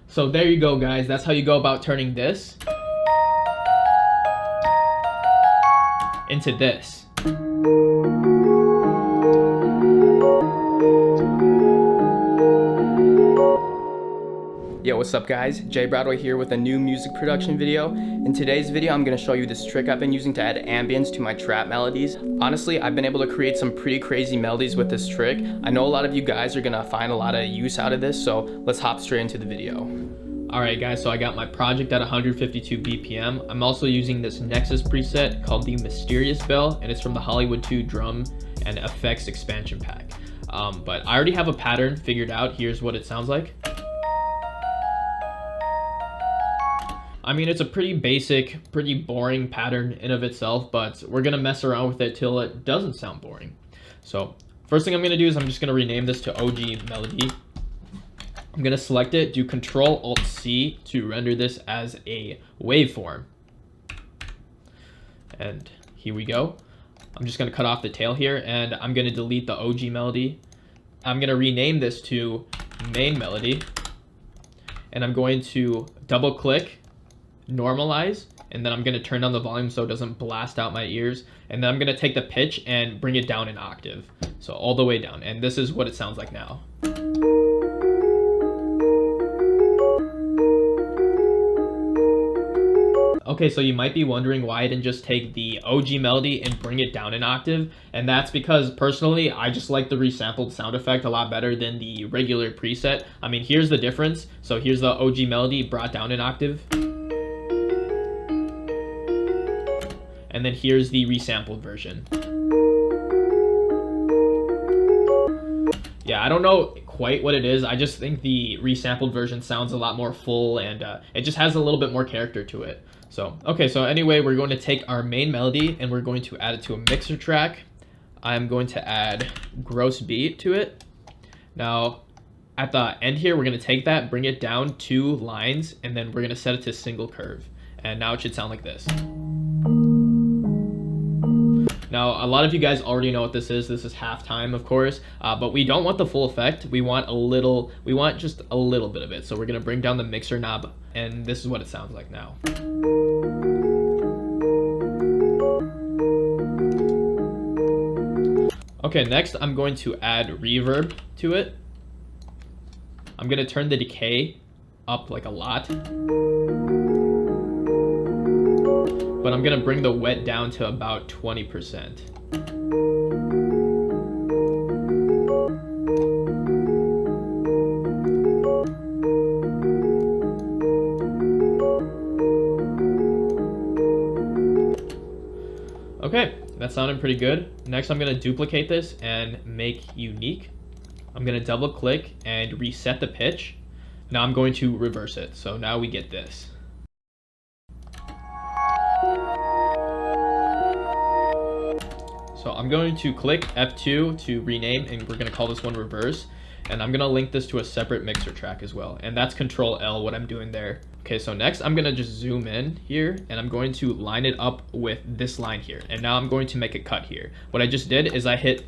So there you go, guys. That's how you go about turning this into this. Yo, what's up guys? JBroadway here with a new music production video. In today's video, I'm gonna show you this trick I've been using to add ambience to my trap melodies. Honestly, I've been able to create some pretty crazy melodies with this trick. I know a lot of you guys are gonna find a lot of use out of this, so let's hop straight into the video. Alright guys, so I got my project at 152 BPM. I'm also using this Nexus preset called the Mysterious Bell, and it's from the Hollywood 2 drum and effects expansion pack. But I already have a pattern figured out. Here's what it sounds like. I mean, it's a pretty basic, pretty boring pattern in of itself, but we're gonna mess around with it till it doesn't sound boring. So first thing I'm gonna do is I'm just gonna rename this to OG Melody. I'm gonna select it, do Control-Alt-C to render this as a waveform. And here we go. I'm just gonna cut off the tail here, and I'm gonna delete the OG Melody. I'm gonna rename this to Main Melody, and I'm going to double click, normalize, and then I'm going to turn down the volume so it doesn't blast out my ears, and then I'm going to take the pitch and bring it down an octave, so all the way down, and this is what it sounds like now. Okay, so you might be wondering why I didn't just take the OG Melody and bring it down an octave, and that's because personally I just like the resampled sound effect a lot better than the regular preset. I mean, here's the difference. So here's the OG Melody brought down an octave, and then here's the resampled version. Yeah, I don't know quite what it is. I just think the resampled version sounds a lot more full, and it just has a little bit more character to it. So, okay, so anyway, we're going to take our main melody and we're going to add it to a mixer track. I'm going to add gross beat to it. Now, at the end here, we're going to take that, bring it down 2 lines, and then we're going to set it to single curve. And now it should sound like this. Now, a lot of you guys already know what this is. This is halftime, of course, but we don't want the full effect. We want just a little bit of it. So we're gonna bring down the mixer knob, and this is what it sounds like now. Okay, next I'm going to add reverb to it. I'm gonna turn the decay up like a lot, but I'm gonna bring the wet down to about 20%. Okay, that's sounding pretty good. Next, I'm gonna duplicate this and make unique. I'm gonna double click and reset the pitch. Now I'm going to reverse it. So now we get this. So I'm going to click F2 to rename, and we're going to call this one reverse, and I'm going to link this to a separate mixer track as well, and that's Control-L what I'm doing there. Okay, so next I'm going to just zoom in here, and I'm going to line it up with this line here, and now I'm going to make a cut here. What I just did is I hit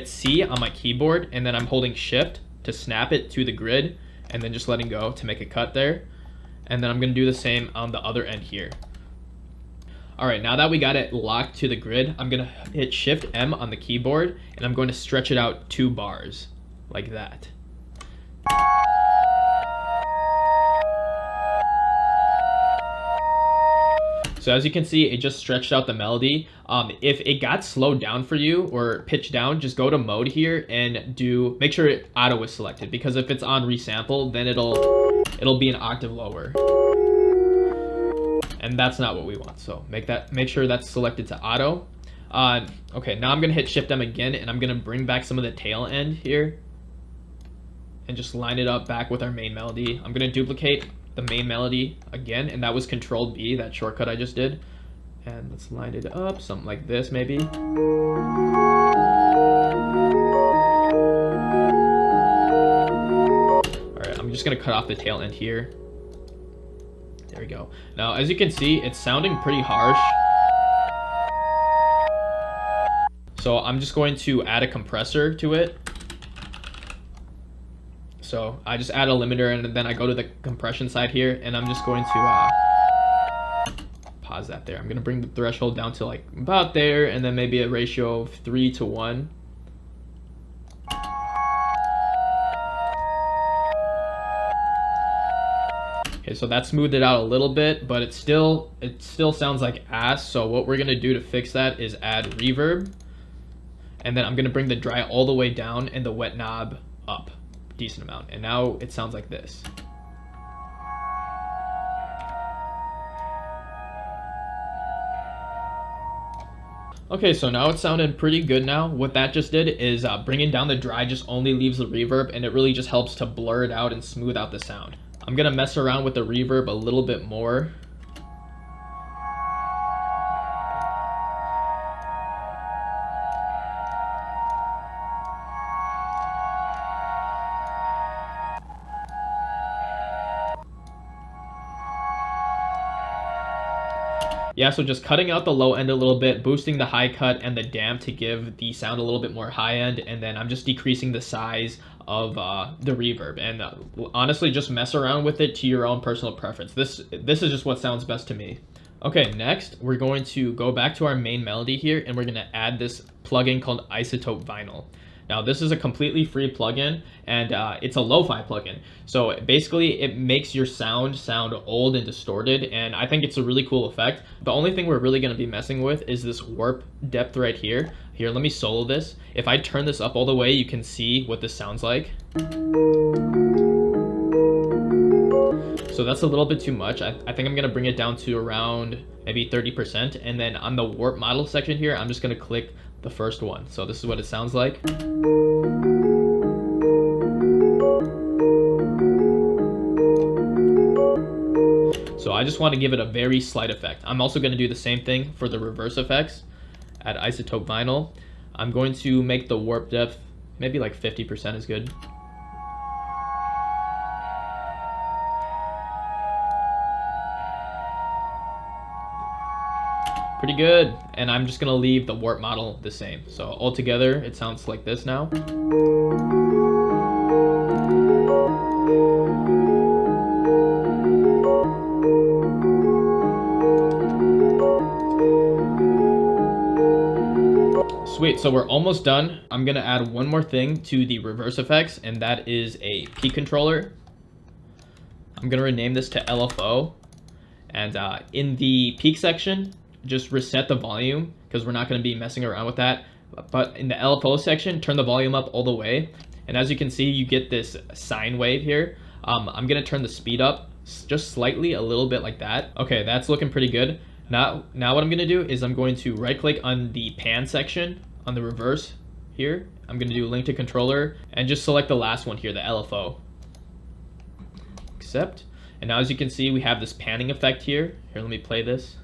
C on my keyboard, and then I'm holding shift to snap it to the grid, and then just letting go to make a cut there, and then I'm going to do the same on the other end here. All right, now that we got it locked to the grid, I'm gonna hit Shift M on the keyboard, and I'm going to stretch it out 2 bars, like that. So as you can see, it just stretched out the melody. If it got slowed down for you or pitched down, just go to mode here and make sure auto is selected, because if it's on resample, then it'll be an octave lower. And that's not what we want, so make sure that's selected to auto. Okay, now I'm gonna hit Shift M again, and I'm gonna bring back some of the tail end here and just line it up back with our main melody. I'm gonna duplicate the main melody again, and that was Control B, that shortcut I just did. And let's line it up, something like this maybe. Alright, I'm just gonna cut off the tail end here. There we go. Now, as you can see, it's sounding pretty harsh. So I'm just going to add a compressor to it. So I just add a limiter, and then I go to the compression side here, and I'm just going to pause that there. I'm gonna bring the threshold down to like about there, and then maybe a ratio of 3:1. Okay, so that smoothed it out a little bit, but it still sounds like ass. So what we're gonna do to fix that is add reverb, and then I'm gonna bring the dry all the way down and the wet knob up a decent amount, and now it sounds like this. Okay, so now it sounded pretty good now. What that just did is bringing down the dry just only leaves the reverb, and it really just helps to blur it out and smooth out the sound. I'm gonna mess around with the reverb a little bit more. Yeah, so just cutting out the low end a little bit, boosting the high cut and the damp to give the sound a little bit more high end, and then I'm just decreasing the size of the reverb. And honestly, just mess around with it to your own personal preference. This is just what sounds best to me. Okay, next we're going to go back to our main melody here, and we're gonna add this plugin called Isotope Vinyl. Now this is a completely free plugin, and it's a lo-fi plugin. So basically it makes your sound old and distorted, and I think it's a really cool effect. The only thing we're really gonna be messing with is this warp depth right here. Here, let me solo this. If I turn this up all the way, you can see what this sounds like. So that's a little bit too much. I think I'm gonna bring it down to around maybe 30%, and then on the warp model section here, I'm just gonna click the first one. So this is what it sounds like. So I just want to give it a very slight effect. I'm also going to do the same thing for the reverse effects at Isotope Vinyl. I'm going to make the warp depth maybe like 50% is good. Pretty good. And I'm just gonna leave the warp model the same. So altogether, it sounds like this now. Sweet, so we're almost done. I'm gonna add one more thing to the reverse effects, and that is a peak controller. I'm gonna rename this to LFO. And in the peak section, just reset the volume because we're not going to be messing around with that. But in the LFO section, turn the volume up all the way. And as you can see, you get this sine wave here. I'm going to turn the speed up just slightly, a little bit like that. Okay, that's looking pretty good. Now what I'm going to do is I'm going to right click on the pan section on the reverse here. I'm going to do link to controller and just select the last one here, the LFO. Accept. And now as you can see, we have this panning effect here. Here, let me play this.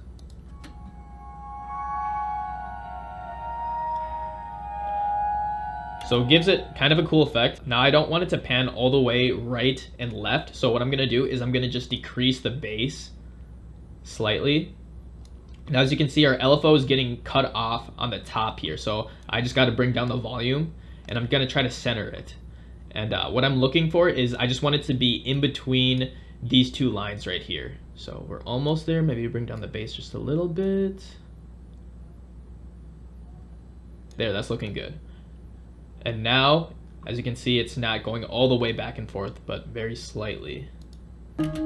So it gives it kind of a cool effect. Now I don't want it to pan all the way right and left. So what I'm gonna do is I'm gonna just decrease the bass slightly. Now as you can see, our LFO is getting cut off on the top here. So I just gotta bring down the volume, and I'm gonna try to center it. And what I'm looking for is I just want it to be in between these two lines right here. So we're almost there. Maybe bring down the bass just a little bit. There, that's looking good. And now, as you can see, it's not going all the way back and forth, but very slightly. And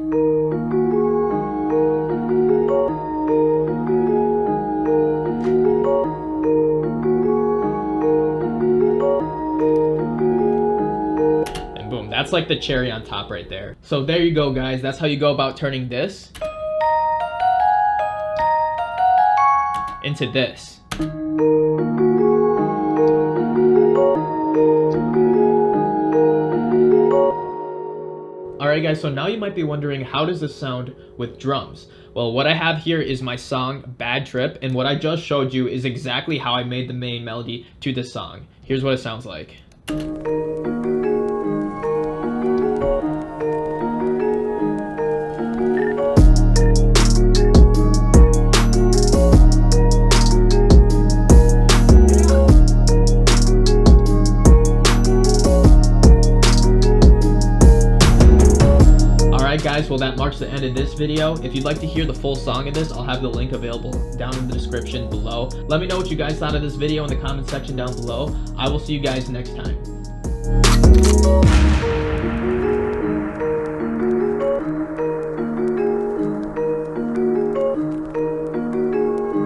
boom, that's like the cherry on top right there. So there you go, guys. That's how you go about turning this into this. Alright guys, so now you might be wondering, how does this sound with drums? Well, what I have here is my song Bad Trip, and what I just showed you is exactly how I made the main melody to this song. Here's what it sounds like. well, that marks the end of this video. If you'd like to hear the full song of this, I'll have the link available down in the description below. Let me know what you guys thought of this video in the comment section down below. I will see you guys next time.